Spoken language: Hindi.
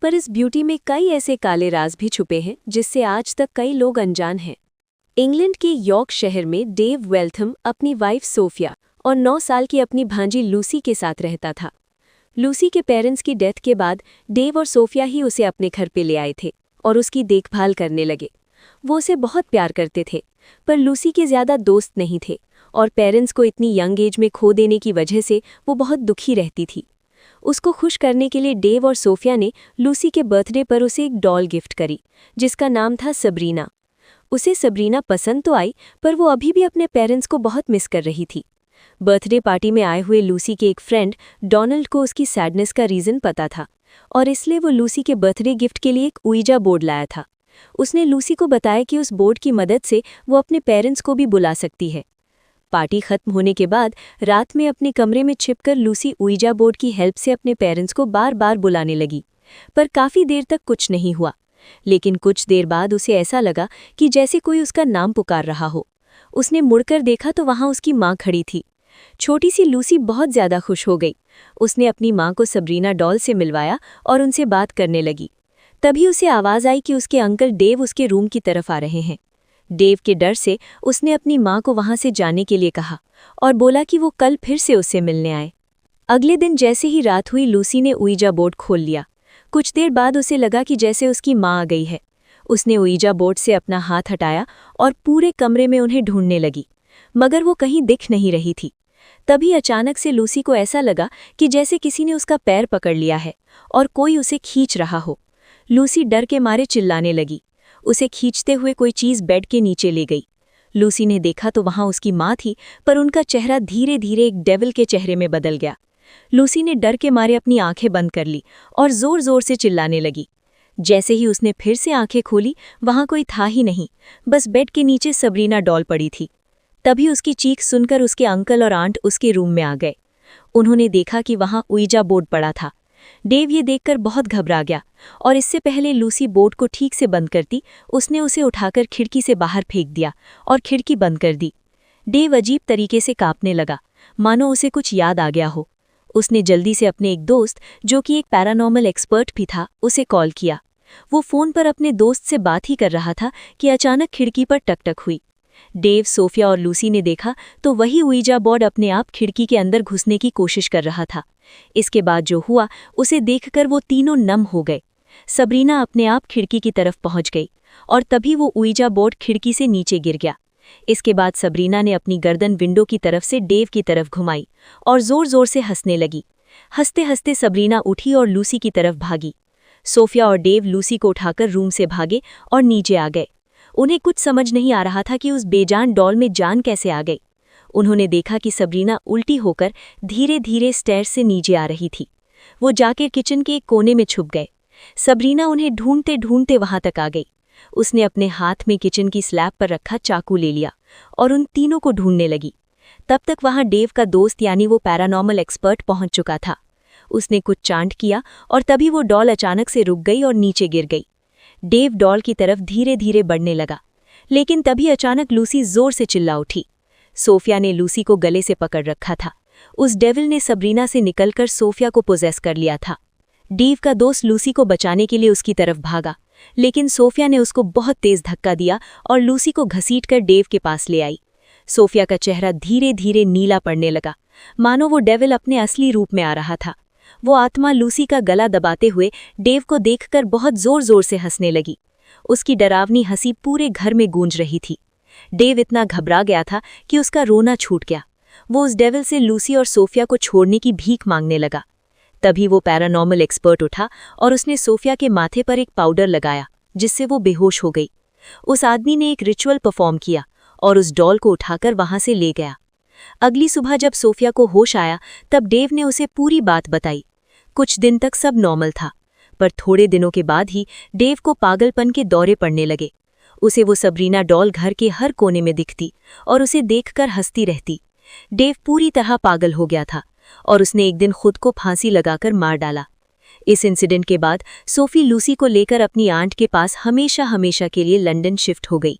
पर इस ब्यूटी में कई ऐसे काले राज भी छुपे हैं जिससे आज तक कई लोग अनजान हैं। इंग्लैंड के यॉर्क शहर में डेव वेल्थम अपनी वाइफ सोफिया और 9 साल की अपनी भांजी लूसी के साथ रहता था। लूसी के पेरेंट्स की डेथ के बाद डेव और सोफिया ही उसे अपने घर पे ले आए थे और उसकी देखभाल करने लगे। वो उसे बहुत प्यार करते थे, पर लूसी के ज़्यादा दोस्त नहीं थे और पेरेंट्स को इतनी यंग एज में खो देने की वजह से वो बहुत दुखी रहती थी। उसको खुश करने के लिए डेव और सोफिया ने लूसी के बर्थडे पर उसे एक डॉल गिफ्ट करी जिसका नाम था सबरीना। उसे सबरीना पसंद तो आई, पर वो अभी भी अपने पेरेंट्स को बहुत मिस कर रही थी। बर्थडे पार्टी में आए हुए लूसी के एक फ्रेंड डोनाल्ड को उसकी सैडनेस का रीज़न पता था और इसलिए वो लूसी के बर्थडे गिफ्ट के लिए एक उइजा बोर्ड लाया था। उसने लूसी को बताया कि उस बोर्ड की मदद से वो अपने पेरेंट्स को भी बुला सकती है। पार्टी खत्म होने के बाद रात में अपने कमरे में छिपकर लूसी उइजा बोर्ड की हेल्प से अपने पेरेंट्स को बार बार बुलाने लगी, पर काफ़ी देर तक कुछ नहीं हुआ। लेकिन कुछ देर बाद उसे ऐसा लगा कि जैसे कोई उसका नाम पुकार रहा हो। उसने मुड़कर देखा तो वहाँ उसकी माँ खड़ी थी। छोटी सी लूसी बहुत ज़्यादा खुश हो गई। उसने अपनी माँ को सबरीना डॉल से मिलवाया और उनसे बात करने लगी। तभी उसे आवाज़ आई कि उसके अंकल डेव उसके रूम की तरफ आ रहे हैं। डेव के डर से उसने अपनी माँ को वहाँ से जाने के लिए कहा और बोला कि वो कल फिर से उससे मिलने आए। अगले दिन जैसे ही रात हुई लूसी ने उइजा बोर्ड खोल लिया। कुछ देर बाद उसे लगा कि जैसे उसकी माँ आ गई है। उसने उइजा बोर्ड से अपना हाथ हटाया और पूरे कमरे में उन्हें ढूंढने लगी, मगर वो कहीं दिख नहीं रही थी। तभी अचानक से लूसी को ऐसा लगा कि जैसे किसी ने उसका पैर पकड़ लिया है और कोई उसे खींच रहा हो। लूसी डर के मारे चिल्लाने लगी। उसे खींचते हुए कोई चीज़ बेड के नीचे ले गई। लूसी ने देखा तो वहाँ उसकी माँ थी, पर उनका चेहरा धीरे धीरे एक डेविल के चेहरे में बदल गया। लूसी ने डर के मारे अपनी आंखें बंद कर ली और जोर जोर से चिल्लाने लगी। जैसे ही उसने फिर से आंखें खोली, वहाँ कोई था ही नहीं, बस बेड के नीचे सबरीना डॉल पड़ी थी। तभी उसकी चीख सुनकर उसके अंकल और आंट उसके रूम में आ गए। उन्होंने देखा कि वहाँ उइजा बोर्ड पड़ा था। डेव ये देखकर बहुत घबरा गया और इससे पहले लूसी बोर्ड को ठीक से बंद करती, उसने उसे उठाकर खिड़की से बाहर फेंक दिया और खिड़की बंद कर दी। डेव अजीब तरीके से कांपने लगा, मानो उसे कुछ याद आ गया हो। उसने जल्दी से अपने एक दोस्त, जो कि एक पैरानॉर्मल एक्सपर्ट भी था, उसे कॉल किया। वो फ़ोन पर अपने दोस्त से बात ही कर रहा था कि अचानक खिड़की पर टकटक हुई। डेव, सोफिया और लूसी ने देखा तो वही उइजा बोर्ड अपने आप खिड़की के अंदर घुसने की कोशिश कर रहा था। इसके बाद जो हुआ उसे देखकर वो तीनों नम हो गए। सबरीना अपने आप खिड़की की तरफ पहुंच गई और तभी वो उइजा बोर्ड खिड़की से नीचे गिर गया। इसके बाद सबरीना ने अपनी गर्दन विंडो की तरफ से डेव की तरफ घुमाई और जोर जोर से हंसने लगी। हंसते हंसते सबरीना उठी और लूसी की तरफ भागी। सोफिया और डेव लूसी को उठाकर रूम से भागे और नीचे आ गए। उन्हें कुछ समझ नहीं आ रहा था कि उस बेजान डॉल में जान कैसे आ गई। उन्होंने देखा कि सबरीना उल्टी होकर धीरे धीरे स्टेयर्स से नीचे आ रही थी। वो जाकर किचन के एक कोने में छुप गए। सबरीना उन्हें ढूंढते ढूंढते वहां तक आ गई। उसने अपने हाथ में किचन की स्लैब पर रखा चाकू ले लिया और उन तीनों को ढूंढने लगी। तब तक वहां डेव का दोस्त यानी वो पैरानॉर्मल एक्सपर्ट पहुंच चुका था। उसने कुछ चांट किया और तभी वो डॉल अचानक से रुक गई और नीचे गिर गई। डेव डॉल की तरफ धीरे धीरे बढ़ने लगा, लेकिन तभी अचानक लूसी जोर से चिल्ला उठी। सोफिया ने लूसी को गले से पकड़ रखा था। उस डेविल ने सबरीना से निकलकर सोफिया को पोजेस कर लिया था। डेव का दोस्त लूसी को बचाने के लिए उसकी तरफ भागा, लेकिन सोफिया ने उसको बहुत तेज धक्का दिया और लूसी को घसीटकर डेव के पास ले आई। सोफिया का चेहरा धीरे धीरे नीला पड़ने लगा, मानो वो डेविल अपने असली रूप में आ रहा था। वो आत्मा लूसी का गला दबाते हुए डेव को देखकर बहुत जोर जोर से हंसने लगी। उसकी डरावनी हंसी पूरे घर में गूंज रही थी। डेव इतना घबरा गया था कि उसका रोना छूट गया। वो उस डेविल से लूसी और सोफिया को छोड़ने की भीख मांगने लगा। तभी वो पैरानॉर्मल एक्सपर्ट उठा और उसने सोफिया के माथे पर एक पाउडर लगाया, जिससे वो बेहोश हो गई। उस आदमी ने एक रिचुअल परफॉर्म किया और उस डॉल को उठाकर वहां से ले गया। अगली सुबह जब सोफिया को होश आया, तब डेव ने उसे पूरी बात बताई। कुछ दिन तक सब नॉर्मल था, पर थोड़े दिनों के बाद ही डेव को पागलपन के दौरे पड़ने लगे। उसे वो सबरीना डॉल घर के हर कोने में दिखती और उसे देखकर हंसती रहती। डेव पूरी तरह पागल हो गया था और उसने एक दिन खुद को फांसी लगाकर मार डाला। इस इंसिडेंट के बाद सोफी लूसी को लेकर अपनी आंट के पास हमेशा हमेशा के लिए लंदन शिफ्ट हो गई।